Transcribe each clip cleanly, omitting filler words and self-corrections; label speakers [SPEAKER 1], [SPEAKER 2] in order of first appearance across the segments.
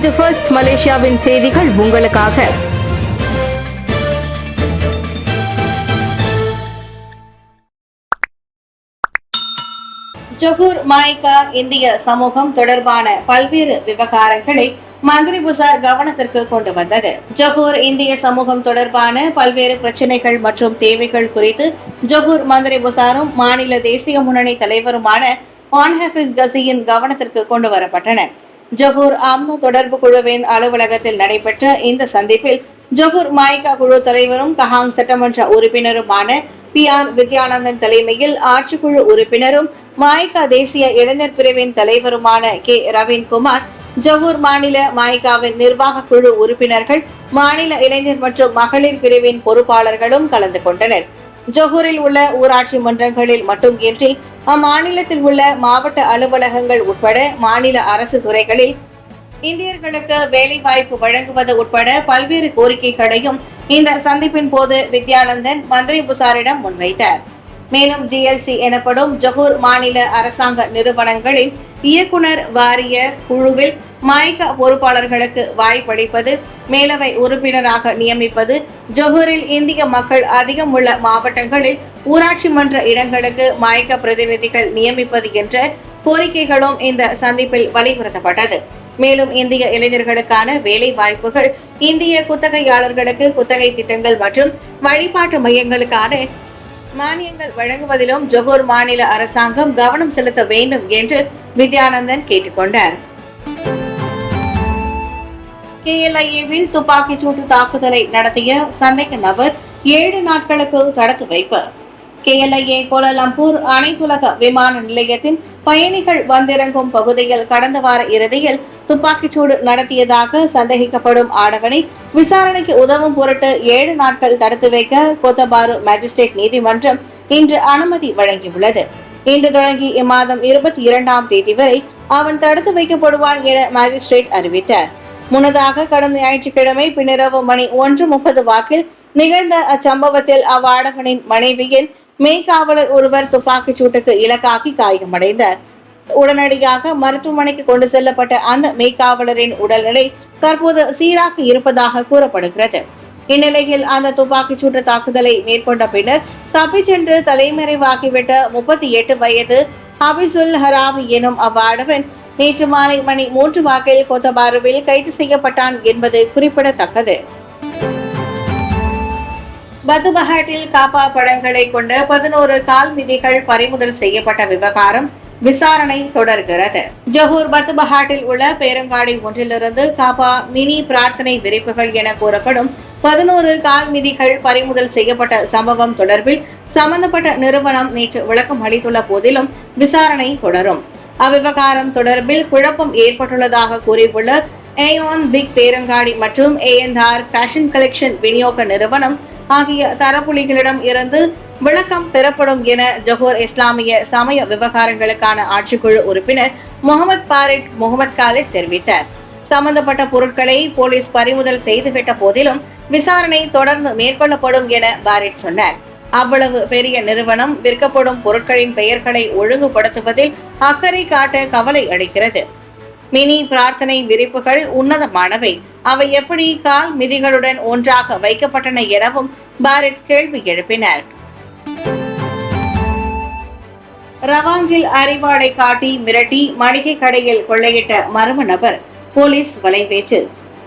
[SPEAKER 1] இது ஃபர்ஸ்ட் மலேசியாவின் செய்திகள் உங்களுக்காக.
[SPEAKER 2] ஜொஹூர் மாய்கா இந்திய சமூகம் தொடர்பான பல்வேறு விவகாரங்களை மந்திரி புசார் கவனத்திற்கு கொண்டு வந்தது. ஜொஹூர் இந்திய சமூகம் தொடர்பான பல்வேறு பிரச்சனைகள் மற்றும் தேவைகள் குறித்து ஜொஹூர் மந்திரி புசாரும் மாநில தேசிய முன்னணி தலைவருமான ஆன் ஹாஃபிஸ் கசியின் கவனத்திற்கு கொண்டு வரப்பட்டன. ஜொஹூர் அம்னோ தொடர்பு குழுவின் அலுவலகத்தில் நடைபெற்ற இந்த சந்திப்பில் ஜொஹூர் மாய்கா குழு தலைவரும் கஹாங் சட்டமன்ற உறுப்பினருமான PR வித்யானந்தன் தலைமையில் ஆட்சிக்குழு உறுப்பினரும் மாய்கா தேசிய இளைஞர் பிரிவின் தலைவருமான K ரவீன்குமார், ஜொஹூர் மாநில மாய்காவின் நிர்வாக குழு உறுப்பினர்கள், மாநில இளைஞர் மற்றும் மகளிர் பிரிவின் பொறுப்பாளர்களும் கலந்து கொண்டனர். ஜொஹூரில் உள்ள ஊராட்சி மன்றங்களில் மட்டுமின்றி அம்மாநிலத்தில் உள்ள மாவட்ட அலுவலகங்கள் உட்பட மாநில அரசு துறைகளில் இந்தியர்களுக்கு வேலை வாய்ப்பு வழங்குவது உட்பட பல்வேறு கோரிக்கைகளையும் இந்த சந்திப்பின் போது வித்யானந்தன் மந்திரி புசாரிடம் முன்வைத்தார். மேலும் GLC எனப்படும் ஜொஹூர் மாநில அரசாங்க நிறுவனங்களின் இயக்குனர் வாரிய குழுவில் மாய்கா பொறுப்பாளர்களுக்கு வாய்ப்பளிப்பது, மேலவை உறுப்பினராக நியமிப்பது, ஜொஹூரில் இந்திய மக்கள் அதிகம் உள்ள மாவட்டங்களில் ஊராட்சி மன்ற இடங்களுக்கு மாய்கா பிரதிநிதிகள் நியமிப்பது என்ற கோரிக்கைகளும் இந்த சந்திப்பில் வலியுறுத்தப்பட்டது. மேலும் இந்திய இளைஞர்களுக்கான வேலை வாய்ப்புகள், இந்திய குத்தகையாளர்களுக்கு குத்தகை திட்டங்கள் மற்றும் வழிபாட்டு மையங்களுக்கான மானியங்கள் வழங்குவதிலும் ஜொஹூர் மாநில அரசாங்கம் கவனம் செலுத்த வேண்டும் என்று வித்யானந்தன் கேட்டுக்கொண்டார். KLIA-வில் துப்பாக்கிச் சூட்டு தாக்குதலை நடத்திய சந்தேக நபர் 7 நாட்களுக்கு தடுத்து வைப்பு. KLIA கோலாலம்பூர் அனைத்துலக விமான நிலையத்தின் பயணிகள் வந்திறங்கும் பகுதியில் கடந்த வார இறுதியில் துப்பாக்கிச்சூடு நடத்தியதாக சந்தேகிக்கப்படும் ஆடவனை விசாரணைக்கு உதவும் பொருட்டு 7 நாட்கள் தடுத்து வைக்க கோத்தபாரு மேஜிஸ்ட்ரேட் நீதிமன்றம் இன்று அனுமதி வழங்கியுள்ளது. இன்று தொடங்கி இம்மாதம் 22ஆம் தேதி வரை அவன் தடுத்து வைக்கப்படுவான் என மேஜிஸ்ட்ரேட் அறிவித்தார். முன்னதாக கடந்த ஞாயிற்றுக்கிழமை பின்னிரவு மணி 1:30 வாக்கில் நிகழ்ந்த அச்சம்பவத்தில் அவ்வாடவனின் மனைவியின் மெய்காவலர் ஒருவர் துப்பாக்கிச் சூட்டுக்கு இலக்காகி காயமடைந்தார். உடனடியாக மருத்துவமனைக்கு கொண்டு செல்லப்பட்ட அந்த மெய்காவலரின் உடல்நிலை தற்போது சீராக இருப்பதாக கூறப்படுகிறது. இந்நிலையில் அந்த துப்பாக்கிச் சூட்டு தாக்குதலை மேற்கொண்ட பின்னர் தப்பிச் சென்று தலைமறைவாகிவிட்ட 38 வயது ஹபிசுல் ஹராமி எனும் அவ்வாடவன் நேற்று மாலை மணி 3 வாக்கில் கோத்தபாருவில் கைது செய்யப்பட்டான் என்பது குறிப்பிடத்தக்கது. பத்துபஹாட்டில் காப்பா படங்களை கொண்ட 11 கால் மிதிகள் பறிமுதல் செய்யப்பட்ட விவகாரம் விசாரணை தொடர்கிறது. ஜொஹூர் பத்துபஹாட்டில் உள்ள பேரங்காடி ஒன்றிலிருந்து காப்பா மினி பிரார்த்தனை விரிப்புகள் என கூறப்படும் 11 கால் மிதிகள் பறிமுதல் செய்யப்பட்ட சம்பவம் தொடர்பில் சம்பந்தப்பட்ட நிறுவனம் நேற்று விளக்கம் அளித்துள்ள போதிலும் விசாரணை தொடரும். அவ்விவகாரம் தொடர்பில் குழப்பம் ஏற்பட்டுள்ளதாக கூறியுள்ள ஏயான் பிக் பேரங்காடி மற்றும் A&R ஃபேஷன் கலெக்ஷன் விநியோக நிறுவனம் ஆகிய தரப்புலிகளிடம் இருந்து விளக்கம் பெறப்படும் என ஜொஹூர் இஸ்லாமிய சமய விவகாரங்களுக்கான ஆட்சிக்குழு உறுப்பினர் முகமது பாரிட் முகமது காலிட் தெரிவித்தார். சம்பந்தப்பட்ட பொருட்களை போலீஸ் பறிமுதல் செய்துவிட்ட போதிலும் விசாரணை தொடர்ந்து மேற்கொள்ளப்படும் என பாரிட் சொன்னார். அவ்வளவு பெரிய நிறுவனம் விற்கப்படும் பொருட்களின் பெயர்களை ஒழுங்குபடுத்துவதில் அக்கறை காட்ட கவலை அளிக்கிறது. மினி பிரார்த்தனை விரிப்புகள் உன்னதமானவை, அவை எப்படி கால் மிதிகளுடன் ஒன்றாக வைக்கப்பட்டன எனவும் பாரிட் கேள்வி எழுப்பினார். ரவாங்கில் அறிவாளை காட்டி மிரட்டி மளிகை கடையில் கொள்ளையிட்ட மர்ம நபர் போலீஸ் வலைவேற்று.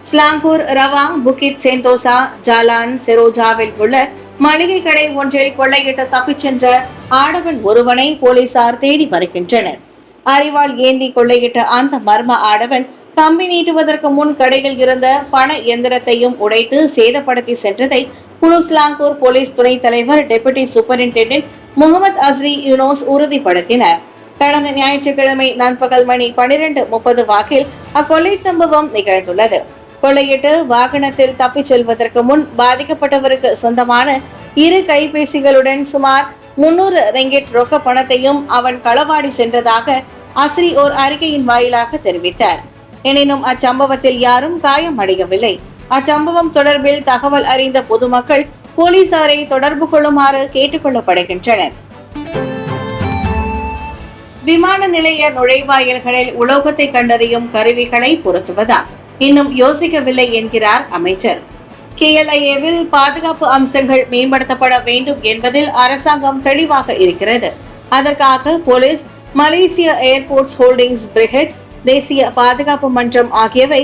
[SPEAKER 2] Selangor, Rawang, Bukit Sentosa, Jalan, செரோஜாவில் உள்ள மளிகை கடை ஒன்றில் கொள்ளையிட்டு தப்பிச் சென்ற ஆடவன் ஒருவனை போலீசார் தேடி வருகின்றனர். அறிவாள் ஏந்தி கொள்ளையிட்ட அந்த மர்ம ஆடவன் கம்பி நீட்டுவதற்கு முன் கடையில் இருந்த பண எந்திரத்தையும் உடைத்து சேதப்படுத்தி சென்றதை குலுஸ்லாங்கூர் போலீஸ் துணைத் தலைவர் டெபுட்டி சூப்பரிண்டென்டென்ட் முகமது அஸ்ரி யூனோஸ் உறுதிப்படுத்தினார். கடந்த ஞாயிற்றுக்கிழமை நண்பகல் மணி 12:30 வாக்கில் அக்கொள்ளை சம்பவம் நிகழ்ந்துள்ளது. கொள்ளையிட்டு வாகனத்தில் தப்பிச் செல்வதற்கு முன் பாதிக்கப்பட்டவருக்கு சொந்தமான 2 கைபேசிகளுடன் சுமார் 300 ரிங்கிட் ரொக்க பணத்தையும் அவன் களவாடி சென்றதாக அஸ்ரி ஓர் அறிக்கையின் வாயிலாக தெரிவித்தார். எனினும் அச்சம்பவத்தில் யாரும் காயமடையவில்லை. அச்சம்பவம் தொடர்பில் தகவல் அறிந்த பொதுமக்கள் போலீசாரை தொடர்பு கொள்ளுமாறு கேட்டுக் கொள்ளப்படுகின்றனர். விமான நிலைய நுழைவாயில்களில் உலோகத்தை கண்டறியும் கருவிகளை பொருத்துவதா? இன்னும் யோசிக்கவில்லை என்கிறார் அமைச்சர். KLIA-வில் பாதுகாப்பு அம்சங்கள் மேம்படுத்தப்பட வேண்டும் என்பதில் அரசாங்கம் தெளிவாக இருக்கிறது. அதற்காக போலீஸ், மலேசிய ஏர்போர்ட்ஸ் ஹோல்டிங்ஸ் பிரிகேட், தேசிய பாதுகாப்பு மன்றம் ஆகியவை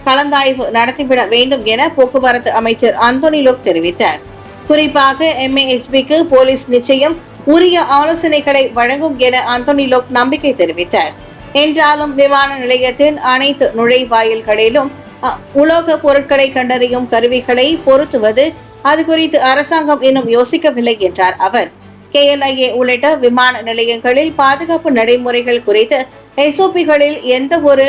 [SPEAKER 2] கலந்தாய்வு நடத்திவிட வேண்டும் என போக்குவரத்து அமைச்சர் அந்தோனி லோக் தெரிவித்தார். குறிப்பாக MAHB-க்கு போலீஸ் நிச்சயம் உரிய ஆலோசனைகளை வழங்கும் என அந்தோனி லோக் நம்பிக்கை தெரிவித்தார். என்றாலும் விமான நிலையத்தின் அனைத்து நுழைவாயில்களிலும் உலோக பொருட்களை கண்டறியும் கருவிகளை பொருத்துவது அது குறித்து அரசாங்கம் இன்னும் யோசிக்கவில்லை என்றார் அவர். KLIA உள்ளிட்ட விமான நிலையங்களில் பாதுகாப்பு நடைமுறைகள் குறித்து SOP-களில் எந்த ஒரு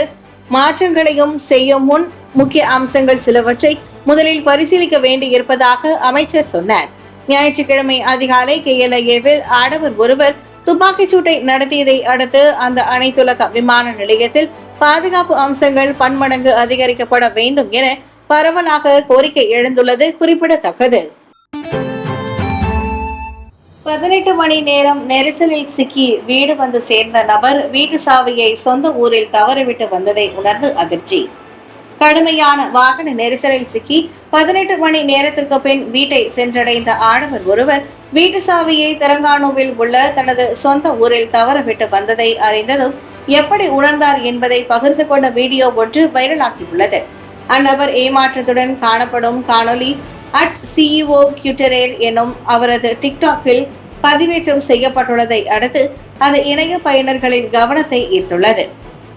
[SPEAKER 2] மாற்றங்களையும் செய்யும் முன் முக்கிய அம்சங்கள் சிலவற்றை முதலில் பரிசீலிக்க வேண்டி இருப்பதாக அமைச்சர் சொன்னார். ஞாயிற்றுக்கிழமை அதிகாலை KLIA-வில் ஆடவர் ஒருவர் துப்பாக்கிச் சூட்டை நடத்தியதை அடுத்து அந்த அனைத்துலக விமான நிலையத்தில் பாதுகாப்பு அம்சங்கள் பன்மடங்கு அதிகரிக்கப்பட வேண்டும் என பரவலாக கோரிக்கை எழுந்துள்ளது குறிப்பிடத்தக்கது. 18 மணி நேரம் நெரிசலில் சிக்கி வீடு வந்து சேர்ந்த நபர் வீட்டு சாவியை சொந்த ஊரில் தவறவிட்டு வந்ததை உணர்ந்து அதிர்ச்சி. கடுமையான வாகன நெரிசலில் சிக்கி 18 மணி நேரத்திற்கு பின் வீட்டை சென்றடைந்த ஆடவர் ஒருவர் வீட்டு சாவியை தெலங்கானாவில் உள்ள தனது சொந்த ஊரில் தவறவிட்டு வந்ததை அறிந்ததும் எப்படி உணர்ந்தார் என்பதை பகிர்ந்து கொண்ட வீடியோ ஒன்று வைரலாகியுள்ளது. அந்நபர் ஏமாற்றத்துடன் காணப்படும் காணொலி @CEO Cuterere எனும் அவரது டிக்டாக்கில் பதிவேற்றம் செய்யப்பட்டுள்ளதை அடுத்து அது இணைய பயனர்களின் கவனத்தை ஈர்த்துள்ளது.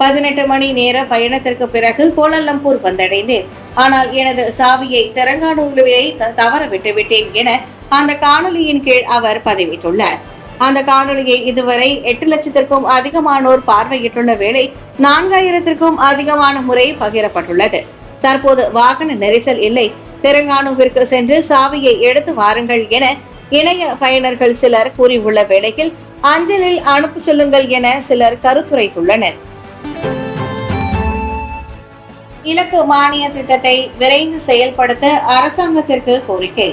[SPEAKER 2] 18 மணி நேர பயணத்திற்கு பிறகு கோலாலம்பூர் வந்தடைந்தேன். ஆனால் எனது சாவியை தெலங்கானாவிலே தவற விட்டுவிட்டேன் என அந்த காணொலியின் கீழ் அவர் பதிவிட்டுள்ளார். அந்த காணொலியை இதுவரை 8 லட்சத்திற்கும் அதிகமானோர் பார்வையிட்டுள்ள வேளை 4000த்திற்கும் அதிகமான முறை பகிரப்பட்டுள்ளது. தற்போது வாகன நெரிசல் இல்லை, தெலங்கானாவிற்கு சென்று சாவியை எடுத்து வாருங்கள் என இணைய பயனர்கள் சிலர் கூறியுள்ள வேளையில் அஞ்சலில் அனுப்ப சொல்லுங்கள் என சிலர் கருத்துரைத்துள்ளனர். இலக்கு மானிய திட்டத்தை விரைந்து செயல்படுத்த அரசாங்கத்திற்கு கோரிக்கை.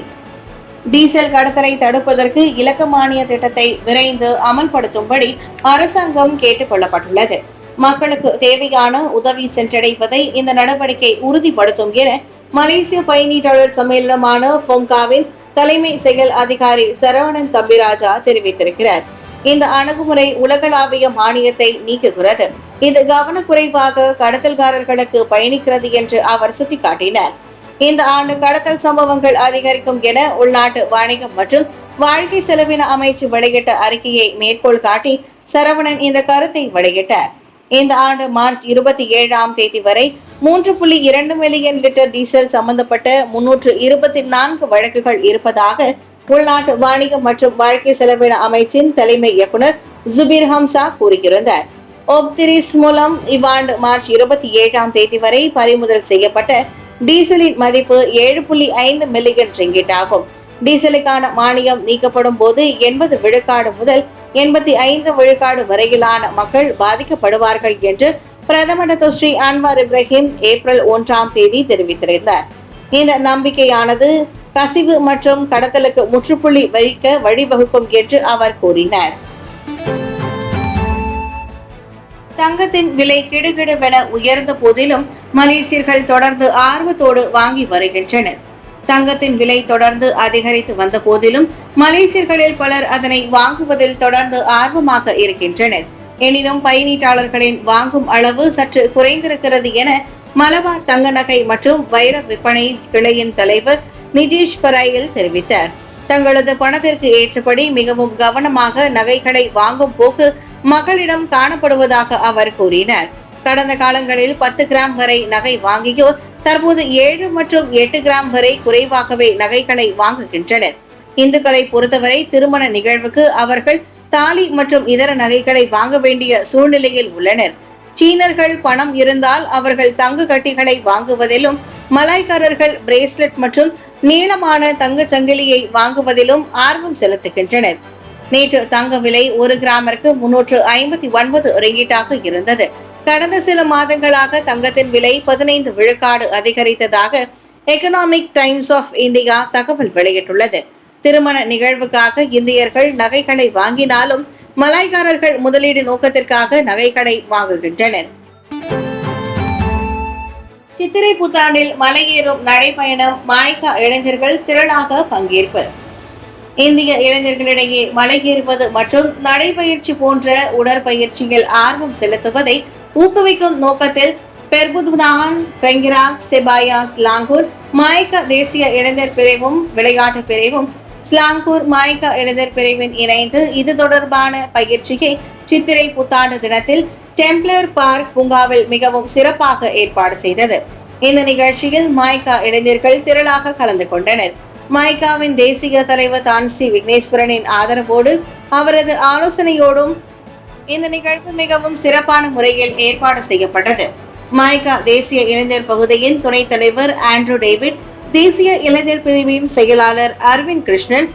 [SPEAKER 2] டீசல் கடத்தலை தடுப்பதற்கு இலக்கு மானிய திட்டத்தை விரைந்து அமல்படுத்தும்படி அரசாங்கம் கேட்டுக் கொள்ளப்பட்டுள்ளது. மக்களுக்கு தேவையான உதவி சென்றடைவதை இந்த நடவடிக்கை உறுதிப்படுத்தும் என மலேசிய பயணீட்டாளர் சம்மேளனமான பொம்காவின் தலைமை செயல் அதிகாரி சரவணன் தம்பிராஜா தெரிவித்திருக்கிறார். இந்த அணுகுமுறை உலகளாவிய மானியத்தை நீக்குகிறது. இது கவனக்குறைவாக கடத்தல்காரர்களுக்கு பயணிக்கிறது என்று அவர் சுட்டிக்காட்டினார். இந்த ஆண்டு கடத்தல் சம்பவங்கள் அதிகரிக்கும் என உள்நாட்டு வணிகம் மற்றும் வாழ்க்கை செலவின அமைச்சு வெளியிட்ட அறிக்கையை மேற்கோள் காட்டி சரவணன் இந்த கருத்தை வெளியிட்டார். இந்த ஆண்டு மார்ச் 27ஆம் தேதி வரை 3.2 மில்லியன் லிட்டர் டீசல் சம்பந்தப்பட்ட 324 வழக்குகள் இருப்பதாக உள்நாட்டு வணிகம் மற்றும் வாழ்க்கை செலவின அமைச்சின் தலைமை இயக்குனர் ஜுபீர் ஹம்சா கூறியிருந்தார். ஒப்திரிஸ் மூலம் இவ்வாண்டு மார்ச் 27ஆம் தேதி வரை பறிமுதல் செய்யப்பட்ட டீசலின் மதிப்பு 7.5 மில்லியன் ரிங்கிட் ஆகும். டீசலுக்கான மானியம் நீக்கப்படும் போது 80 விழுக்காடு முதல் 85 விழுக்காடு வரையிலான மக்கள் பாதிக்கப்படுவார்கள் என்று பிரதமர் ஸ்ரீ அன்வார் இப்ராஹிம் ஏப்ரல் 1ஆம் தேதி தெரிவித்திருந்தார். இந்த நம்பிக்கையானது கசிவு மற்றும் கடத்தலுக்கு முற்றுப்புள்ளி வைக்க வழிவகுக்கும் என்று அவர் கூறினார். தங்கத்தின் விலை கிடுகிடுவென உயர்ந்த போதிலும் மலேசியர்கள் தொடர்ந்து ஆர்வத்தோடு வாங்கி வருகின்றனர். தங்கத்தின் விலை தொடர்ந்து அதிகரித்து வந்த போதிலும் மலேசியர்களில் பலர் அதனை வாங்குவதில் தொடர்ந்து ஆர்வமாக இருக்கின்றனர். எனினும் பயணீட்டாளர்களின் வாங்கும் அளவு சற்று குறைந்திருக்கிறது என மலபார் தங்க நகை மற்றும் வைர விற்பனை கிளையின் தலைவர் நிதீஷ் பராயில் தெரிவித்தார். தங்களது பணத்திற்கு ஏற்றபடி மிகவும் கவனமாக நகைகளை வாங்கும் போக்கு மக்களிடம் காணப்படுவதாக அவர் கூறினார். கடந்த காலங்களில் 10 கிராம் வரை நகை வாங்கியோர் தற்போது 7 மற்றும் 8 கிராம் வரை குறைவாகவே நகைகளை வாங்குகின்றனர். இந்துக்களை பொறுத்தவரை திருமண நிகழ்வுக்கு அவர்கள் தாலி மற்றும் இதர நகைகளை வாங்க வேண்டிய சூழ்நிலையில் உள்ளனர். சீனர்கள் பணம் இருந்தால் அவர்கள் தங்க கட்டிகளை வாங்குவதிலும், மலாய்க்காரர்கள் பிரேஸ்லெட் மற்றும் நீளமான தங்க சங்கிலியை வாங்குவதிலும் ஆர்வம் செலுத்துகின்றனர். நேற்று தங்க விலை 1 கிராமிற்கு 359 ரிங்கிட்டாக இருந்தது. கடந்த சில மாதங்களாக தங்கத்தின் விலை 15 விழுக்காடு அதிகரித்ததாக எகனாமிக் டைம்ஸ் ஆஃப் இந்தியா தகவல் வெளியிட்டுள்ளது. திருமண நிகழ்வுக்காக இந்தியர்கள் நகைகளை வாங்கினாலும் மலாய்க்காரர்கள் முதலீடு நோக்கத்திற்காக நகைகளை வாங்குகின்றனர். சித்திரை புத்தாண்டில் மலையேறும் நடைபயணம் மாய்கா இளைஞர்கள் திரளாக பங்கேற்பு. இந்திய இளைஞர்களிடையே மலையேறுவது மற்றும் நடைபயிற்சி போன்ற உடற்பயிற்சியில் ஆர்வம் செலுத்துவதை ஊக்குவிக்கும் நோக்கத்தில் பெர்புதான் பெங்கிராக் செபாயா ஸ்லாங்கூர் மாய்கா தேசிய இளைஞர் பிரிவும் விளையாட்டு பிரிவும் ஸ்லாங்கூர் மாய்கா இளைஞர் பிரிவின் இணைந்து இது தொடர்பான பயிற்சியை சித்திரை புத்தாண்டு தினத்தில் டெம்ப்ளர் பார்க் பூங்காவில் மிகவும் சிறப்பாக ஏற்பாடு செய்தது. இந்த நிகழ்ச்சியில் மாய்கா இளைஞர்கள் திரளாக கலந்து கொண்டனர். மாய்காவின் தேசிய தலைவர் தான்ஸ்ரீ விக்னேஸ்வரனின் ஆதரவோடு அவரது ஆலோசனையோடும் இந்த நிகழ்வு மிகவும் சிறப்பான முறையில் ஏற்பாடு செய்யப்பட்டது. மாய்கா தேசிய இளைஞர் பகுதியின் துணைத் தலைவர் ஆண்ட்ரூ டேவிட், தேசிய இளைஞர் பிரிவின் செயலாளர் அரவிந்த் கிருஷ்ணன்,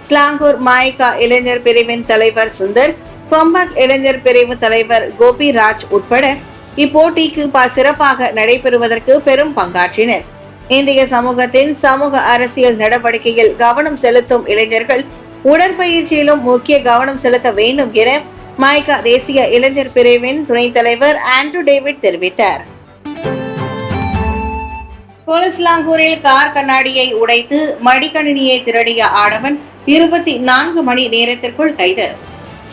[SPEAKER 2] ஸ்லாங்கூர் மாய்கா இளைஞர் பிரிவின் தலைவர் சுந்தர், கொம்பக் இளைஞர் பிரிவு தலைவர் கோபி ராஜ் உட்பட இப்போட்டிக்கு சிறப்பாக நடைபெறுவதற்கு பெரும் பங்காற்றினர். இந்திய சமூகத்தின் சமூக அரசியல் நடவடிக்கையில் கவனம் செலுத்தும் இளைஞர்கள் உடற்பயிற்சியிலும் முக்கிய கவனம் செலுத்த வேண்டும் என மாய்கா தேசிய இளைஞர் பிரிவின் துணைத் தலைவர் ஆண்ட்ரூ டேவிட் தெரிவித்தார். கோலஸ்லாங்கூரில் கார் கண்ணாடியை உடைத்து மடிக்கணினியை திருடிய ஆடவன் 24 மணி நேரத்திற்குள் கைது.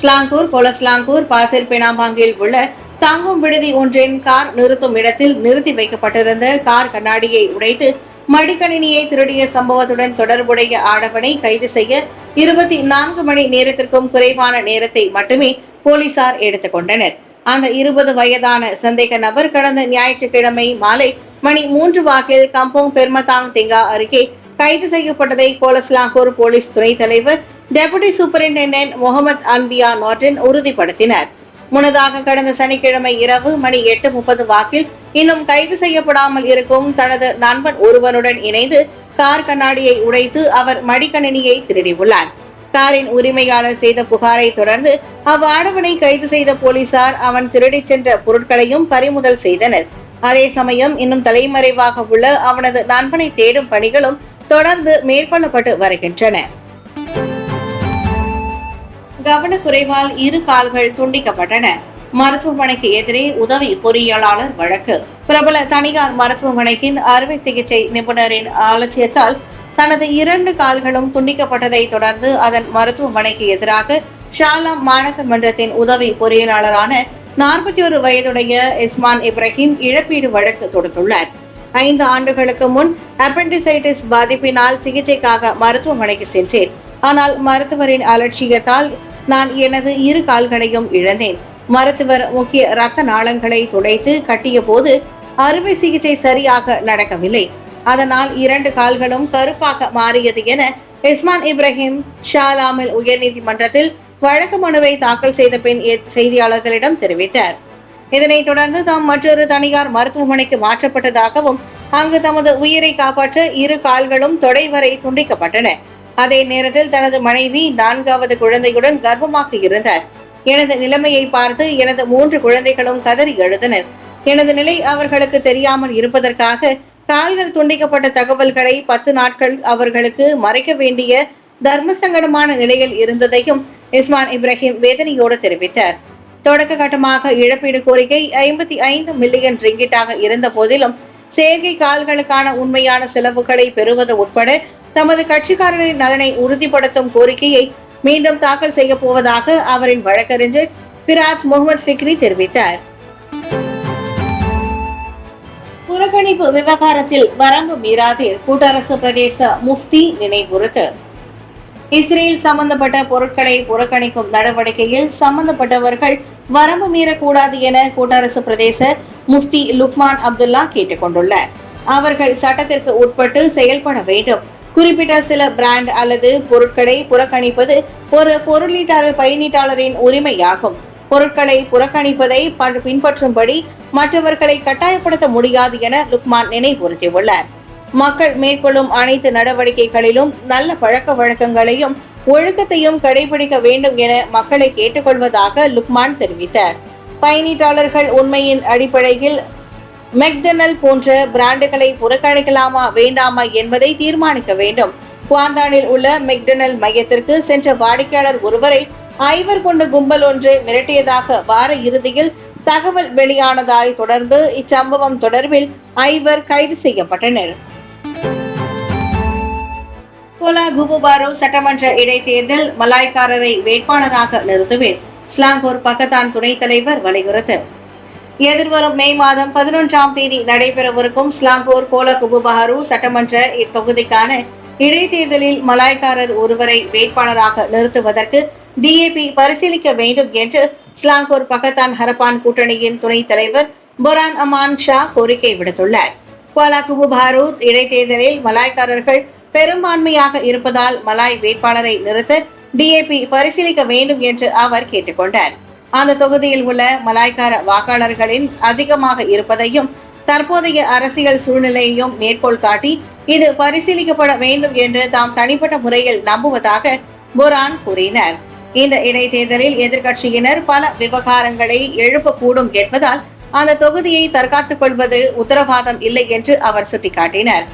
[SPEAKER 2] ஸ்லாங்கூர் கோலஸ்லாங்கூர் பாசிர் பெனாபாங்கில் உள்ள தங்கும் விடுதி ஒன்றின் கார் நிறுத்தும் இடத்தில் நிறுத்தி வைக்கப்பட்டிருந்த கார் கண்ணாடியை உடைத்து மடிக்கணினியை திருடிய சம்பவத்துடன் தொடர்புடைய ஆடவனை கைது செய்ய 24 மணி நேரத்திற்கும் குறைவான நேரத்தை மட்டுமே போலீசார் எடுத்துக்கொண்டனர். அந்த 20 வயதான சந்தேக நபர் கடந்த ஞாயிற்றுக்கிழமை மாலை மணி 3 வாக்கில் கம்போங் பெர்மதாங் தெங்கா அருகே கைது செய்யப்பட்டதை கோலஸ்லாங்கூர் போலீஸ் துணைத் தலைவர் டெபுட்டி சூப்பரிண்டென்டென்ட் முகமது அன்பியா நோட்டன் உறுதிப்படுத்தினார். முன்னதாக கடந்த சனிக்கிழமை இரவு மணி 8:30 வாக்கில் இன்னும் கைது செய்யப்படாமல் இருக்கும் தனது நண்பன் ஒருவனுடன் இணைந்து கார் கண்ணாடியை உடைத்து அவர் மடிக்கணினியை திருடியுள்ளார். காரின் உரிமையாளர் செய்த புகாரை தொடர்ந்து அவ்வாடவனை கைது செய்த போலீசார் அவன் திருடிச் சென்ற பொருட்களையும் பறிமுதல் செய்தனர். அதே சமயம் இன்னும் தலைமறைவாக உள்ள அவனது நண்பனை தேடும் பணிகளும் தொடர்ந்து மேற்கொள்ளப்பட்டு வருகின்றன. கவனக்குறைவால் 2 கால்கள் துண்டிக்கப்பட்டன. மருத்துவமனைக்கு எதிரே உதவி பொறியியலாளர் வழக்கு. பிரபல தனியார் மருத்துவமனையின் அறுவை சிகிச்சை நிபுணரின் அலட்சியத்தால் தனது 2 கால்களும் துண்டிக்கப்பட்டதை தொடர்ந்து அதன் மருத்துவமனைக்கு எதிராக ஷாலாம் மாநகர் மன்றத்தின் உதவி பொறியியலாளரான 41 வயதுடைய இஸ்மான் இப்ராஹிம் இழப்பீடு வழக்கு தொடுத்துள்ளார். 5 ஆண்டுகளுக்கு முன் அப்பெண்டிசைட்டிஸ் பாதிப்பினால் சிகிச்சைக்காக மருத்துவமனைக்கு சென்றேன். ஆனால் மருத்துவரின் அலட்சியத்தால் நான் எனது 2 கால்களையும் இழந்தேன். மருத்துவர் முக்கிய இரத்த நாளங்களை துடைத்து கட்டிய போது அறுவை சிகிச்சை சரியாக நடக்கவில்லை. அதனால் 2 கால்களும் கருப்பாக மாறியது என இஸ்மான் இப்ராஹிம் ஷாலாமில் உயர்நீதிமன்றத்தில் வழக்கு மனுவை தாக்கல் செய்த பின் செய்தியாளர்களிடம் தெரிவித்தார். இதனைத் தொடர்ந்து தாம் மற்றொரு தனியார் மருத்துவமனைக்கு மாற்றப்பட்டதாகவும் அங்கு தமது உயிரை காப்பாற்ற 2 கால்களும் தொடை வரை துண்டிக்கப்பட்டன. அதே நேரத்தில் தனது மனைவி 4வது குழந்தையுடன் கர்ப்பமாக இருந்தார். எனது நிலைமையை பார்த்து எனது 3 குழந்தைகளும் கதறி எழுந்தனர். எனது நிலை அவர்களுக்கு தெரியாமல் இருப்பதற்காக கால்கள் துண்டிக்கப்பட்ட தகவல்களை 10 நாட்கள் அவர்களுக்கு மறைக்க வேண்டிய தர்ம சங்கடமான நிலையில் இருந்ததையும் இஸ்மான் இப்ராஹிம் வேதனையோடு தெரிவித்தார். தொடக்க கட்டமாக இழப்பீடு கோரிக்கை 55 மில்லியன் ரிங்கிட்டாக இருந்த போதிலும் செயற்கை கால்களுக்கான உண்மையான செலவுகளை பெறுவது உட்பட தமது கட்சிக்காரரின் நலனை உறுதிப்படுத்தும் கோரிக்கையை மீண்டும் தாக்கல் செய்ய போவதாக அவரின் வழக்கறிஞர் பிராத் முகமது ஃபிக்ரி தெரிவித்தார். புறக்கணிப்பு விவகாரத்தில் வரம்பு மீறாதீர் கூட்டரசு பிரதேச முஃப்தி நினைவுறுத்து. இஸ்ரேல் சம்பந்தப்பட்ட பொருட்களை புறக்கணிக்கும் நடவடிக்கையில் சம்பந்தப்பட்டவர்கள் வரம்பு மீறக்கூடாது என கூட்டரசு பிரதேச முஃப்தி லுக்மான் அப்துல்லா கேட்டுக் கொண்டுள்ளார். அவர்கள் சட்டத்திற்கு உட்பட்டு செயல்பட வேண்டும். குறிப்பிட்ட சில பிராண்ட் அல்லது பொருட்களை புறக்கணிப்பது ஒரு பொருளீட்டாளர் பயனீட்டாளரின் உரிமையாகும். பொருட்களை புறக்கணிப்பதை பின்பற்றும்படி மற்றவர்களை கட்டாயப்படுத்த முடியாது என லுக்மான் நினைவுறுத்தியுள்ளார். மக்கள் மேற்கொள்ளும் அனைத்து நடவடிக்கைகளிலும் நல்ல பழக்க வழக்கங்களையும் ஒழுக்கத்தையும் கடைபிடிக்க வேண்டும் என மக்களை கேட்டுக்கொள்வதாக லுக்மான் தெரிவித்தார். பயனீட்டாளர்கள் உண்மையின் அடிப்படையில் மெக்டனல் போன்ற பிராண்டுகளை புறக்கணிக்கலாமா வேண்டாமா என்பதை தீர்மானிக்க வேண்டும். குவாந்தானில் உள்ள மெக்டனல் மையத்திற்கு சென்ற வாடிக்கையாளர் ஒருவரை 5 கொண்ட கும்பல் ஒன்று மிரட்டியதாக வார இறுதியில் தகவல் வெளியானதாய் தொடர்ந்து இச்சம்பவம் தொடர்பில் 5 கைது செய்யப்பட்டனர். கோலா குபுபாரு சட்டமன்ற இடைத்தேர்தல் மலாய்க்காரரை வேட்பாளராக நிறுத்துவேன். ஸ்லாங்கூர் பக்கத்தான் துணைத் தலைவர் வலியுறுத்து. எதிர்வரும் மே மாதம் 11ஆம் தேதி நடைபெறவிருக்கும் ஸ்லாங்கூர் கோலா குபுபாரு சட்டமன்ற தொகுதிக்கான இடைத்தேர்தலில் மலாய்க்காரர் ஒருவரை வேட்பாளராக நிறுத்துவதற்கு டிஏபி பரிசீலிக்க வேண்டும் என்று ஸ்லாங்கூர் பக்கத்தான் ஹரப்பான் கூட்டணியின் துணைத் தலைவர் பொரான் அமான் ஷா கோரிக்கை விடுத்துள்ளார். கோலா குபுபாரு இடைத்தேர்தலில் மலாய்க்காரர்கள் பெரும்பான்மையாக இருப்பதால் மலாய் வேட்பாளரை நிறுத்த டிஏபி பரிசீலிக்க வேண்டும் என்று அவர் கேட்டுக்கொண்டார். அந்த தொகுதியில் உள்ள மலாய்க்கார வாக்காளர்களின் அதிகமாக இருப்பதையும் தற்போதைய அரசியல் சூழ்நிலையையும் மேற்கோள் காட்டி இது பரிசீலிக்கப்பட வேண்டும் என்று தாம் தனிப்பட்ட முறையில் நம்புவதாக பொரான் கூறினார். இந்த இடைத்தேர்தலில் எதிர்க்கட்சியினர் பல விவகாரங்களை எழுப்பக்கூடும் என்பதால் அந்த தொகுதியை தற்காத்துக் கொள்வது உத்தரவாதம் இல்லை என்று அவர் சுட்டிக்காட்டினார்.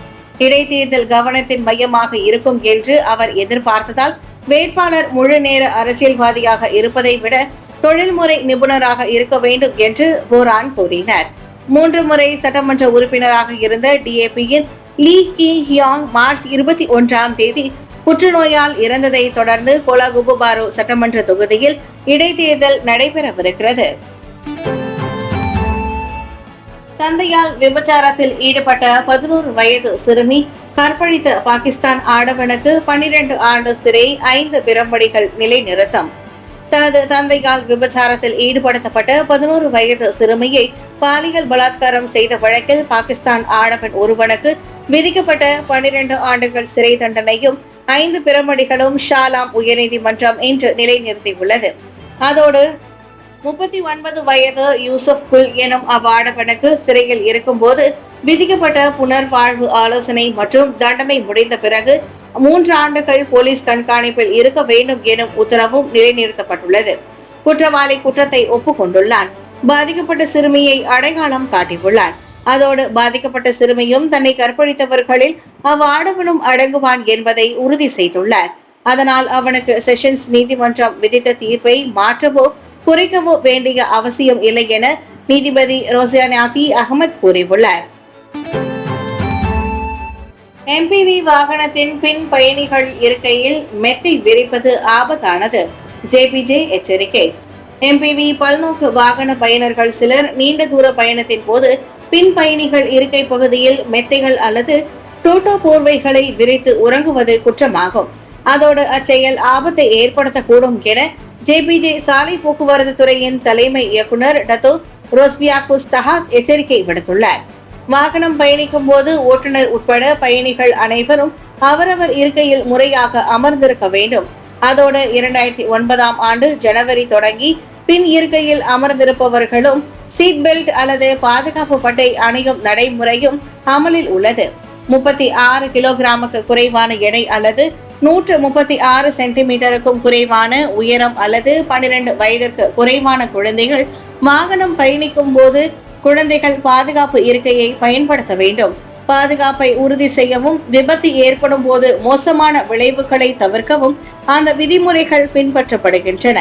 [SPEAKER 2] இடைத்தேர்தல் கவனத்தின் மையமாக இருக்கும் என்று அவர் எதிர்பார்த்ததால் வேட்பாளர் முழு நேர அரசியல்வாதியாக இருப்பதை விட தொழில்முறை நிபுணராக இருக்க வேண்டும் என்று பொரான் கூறினார். 3 முறை சட்டமன்ற உறுப்பினராக இருந்த டிஏபியின் லீ கி ஹியாங் மார்ச் 21ஆம் தேதி புற்றுநோயால் இறந்ததை தொடர்ந்து கோலா குபுபாரு சட்டமன்ற தொகுதியில் இடைத்தேர்தல் நடைபெறவிருக்கிறது. தந்தையால் விபச்சாரத்தில் ஈடுபட்ட 11 வயது சிறுமி கற்பழித்த பாகிஸ்தான் ஆடவனுக்கு 12 ஆண்டு சிறை, 5 பிரம்படிகள் நிலைநிறுத்தம். தனது தந்தையால் விபச்சாரத்தில் ஈடுபடுத்தப்பட்ட 11 வயது சிறுமியை பாலியல் பலாத்காரம் செய்த வழக்கில் பாகிஸ்தான் ஆடவன் ஒருவனுக்கு விதிக்கப்பட்ட 12 ஆண்டுகள் சிறை தண்டனையும் 5 பிரம்படிகளும் ஷாலாம் உயர்நீதிமன்றம் இன்று நிலைநிறுத்தியுள்ளது. அதோடு 39 வயது யூசுப் குல் எனும் அவ்வாடவனுக்கு சிறையில் இருக்கும் போது விதிக்கப்பட்ட புனர்வாழ்வு ஆலோசனை மற்றும் தண்டனை முடிந்த பிறகு 3 ஆண்டுகள் போலீஸ் கண்காணிப்பில் இருக்க வேண்டும் எனும் உத்தரவும் நிலைநிறுத்தப்பட்டுள்ளது. குற்றவாளி குற்றத்தை ஒப்புக்கொண்டுள்ளான். பாதிக்கப்பட்ட சிறுமியை அடையாளம் காட்டியுள்ளான். அதோடு பாதிக்கப்பட்ட சிறுமியும் தன்னை கற்பழித்தவர்களில் அவ்வாடவனும் அடங்குவான் என்பதை உறுதி செய்துள்ளார். அதனால் அவனுக்கு செஷன்ஸ் நீதிமன்றம் விதித்த தீர்ப்பை மாற்றவோ குறைக்கவோ வேண்டிய அவசியம் இல்லை என நீதிபதி ரோசியானாதி அகமது கூறியுள்ளார். எம்பிவி வாகனத்தின் பின் பயணிகள் இருக்கையில் மெத்தை விரிப்பது ஆபத்தானது, ஜேபிஜே எச்சரிக்கை. எம்பிவி பல்நோக்கு வாகன பயனர்கள் சிலர் நீண்ட தூர பயணத்தின் போது பின் பயணிகள் இருக்கை பகுதியில் மெத்தைகள் அல்லது டோட்டோ போர்வைகளை விரித்து உறங்குவது குற்றமாகும். அதோடு அச்செயல் ஆபத்தை ஏற்படுத்தக்கூடும் என ஜேபிஜே சாலை போக்குவரத்து துறையின் தலைமை இயக்குனர் டத்தோ ரோஸ்பியாகுஸ் தஹாத் எச்சரிக்கை விடுத்துள்ளார். வாகனம் பயணிக்கும் போது ஓட்டுநர் உட்பட பயணிகள் அனைவரும் அவரவர் இருக்கையில் முறையாக அமர்ந்திருக்க வேண்டும். அதோடு 2009ஆம் ஆண்டு ஜனவரி தொடங்கி பின் இருக்கையில் அமர்ந்திருப்பவர்களும் சீட் பெல்ட் அல்லது பாதுகாப்பு பட்டை அணியும் நடைமுறையும் அமலில் உள்ளது. 36 கிலோகிராமுக்கு குறைவான எடை அல்லது 136 சென்டிமீட்டருக்கும் குறைவான உயரம் அல்லது 12 வயதிற்கு குறைவான குழந்தைகள் வாகனம் பயணிக்கும் போது குழந்தைகள் பாதுகாப்பு இருக்கையை பயன்படுத்த வேண்டும். பாதுகாப்பை உறுதி செய்யவும் விபத்து ஏற்படும் போது மோசமான விளைவுகளை தவிர்க்கவும் அந்த விதிமுறைகள் பின்பற்றப்படுகின்றன.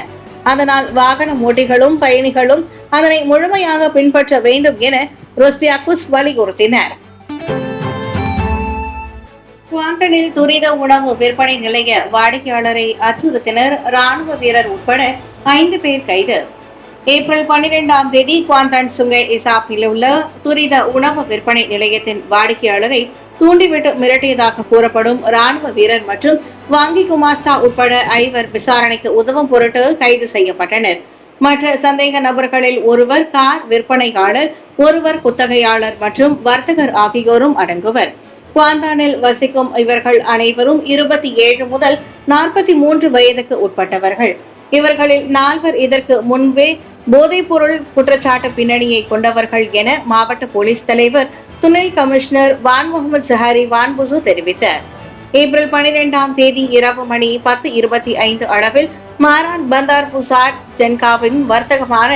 [SPEAKER 2] அதனால் வாகன ஓட்டிகளும் பயணிகளும் அதனை முழுமையாக பின்பற்ற வேண்டும் என ரோஸ்பியாகுஸ் வலியுறுத்தினார். குவாண்டனில் துரித உணவு விற்பனை நிலைய வாடிக்கையாளரை அச்சுறுத்தினர். ராணுவ வீரர் உட்பட 5 பேர் கைது. ஏப்ரல் 12ஆம் தேதி குவாண்டன் சுங்கை இசாப்பில் உள்ள துரித உணவு விற்பனை நிலையத்தின் வாடிக்கையாளரை தூண்டிவிட்டு மிரட்டியதாக கூறப்படும் ராணுவ வீரர் மற்றும் வங்கி குமாஸ்தா உட்பட 5 விசாரணைக்கு உதவும் பொருட்டு கைது செய்யப்பட்டனர். மற்ற சந்தேக நபர்களில் ஒருவர் கார் விற்பனையாளர், ஒருவர் குத்தகையாளர் மற்றும் வர்த்தகர் ஆகியோரும் அடங்குவர். குவாந்தானில் வசிக்கும் இவர்கள் அனைவரும் 27 முதல் 43 வயதுக்கு உட்பட்டவர்கள். இவர்களில் 4 இதற்கு முன்பே போதைப்பொருள் குற்றச்சாட்டு பின்னணியை கொண்டவர்கள் என மாவட்ட போலீஸ் தலைவர் துணை கமிஷனர் வான் முகமது சஹாரி வான்புசு தெரிவித்தார். ஏப்ரல் 12ஆம் தேதி இரவு மணி 10:25 அளவில் மாரான் பந்தார் புசாட் ஜென்காவின் வர்த்தகமான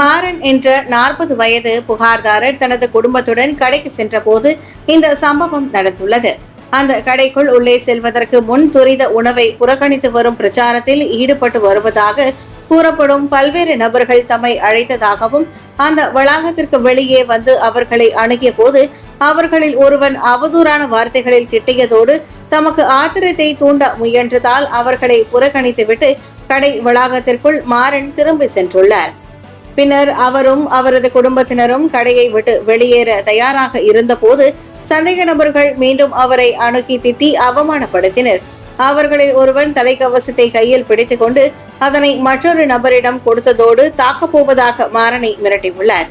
[SPEAKER 2] மாறன் என்ற 40 வயது புகார்தாரர் தனது குடும்பத்துடன் கடைக்கு சென்ற போது இந்த சம்பவம் நடந்துள்ளது. அந்த கடைக்குள் உள்ளே செல்வதற்கு முன் துரித உணவை புறக்கணித்து வரும் பிரச்சாரத்தில் ஈடுபட்டு வருவதாக கூறப்படும் பல்வேறு நபர்கள் தம்மை அழைத்ததாகவும் அந்த வளாகத்திற்கு வெளியே வந்து அவர்களை அணுகிய போது அவர்களில் ஒருவன் அவதூறான வார்த்தைகளில் திட்டியதோடு தமக்கு ஆத்திரத்தை தூண்ட முயன்றதால் அவர்களை புறக்கணித்துவிட்டு கடை வளாகத்திற்குள் மாறன் திரும்பி சென்றுள்ளார். பின்னர் அவரும் அவரது குடும்பத்தினரும் கடையை விட்டு வெளியேற தயாராக இருந்த போது சந்தேக நபர்கள் மீண்டும் அவரை அணுகி திட்டி அவமானப்படுத்தினர். அவர்களில் ஒருவன் தலைக்கவசத்தை கையில் பிடித்துக் கொண்டு அதனை மற்றொரு நபரிடம் கொடுத்ததோடு தாக்கப் போவதாக மாறனை மிரட்டியுள்ளார்.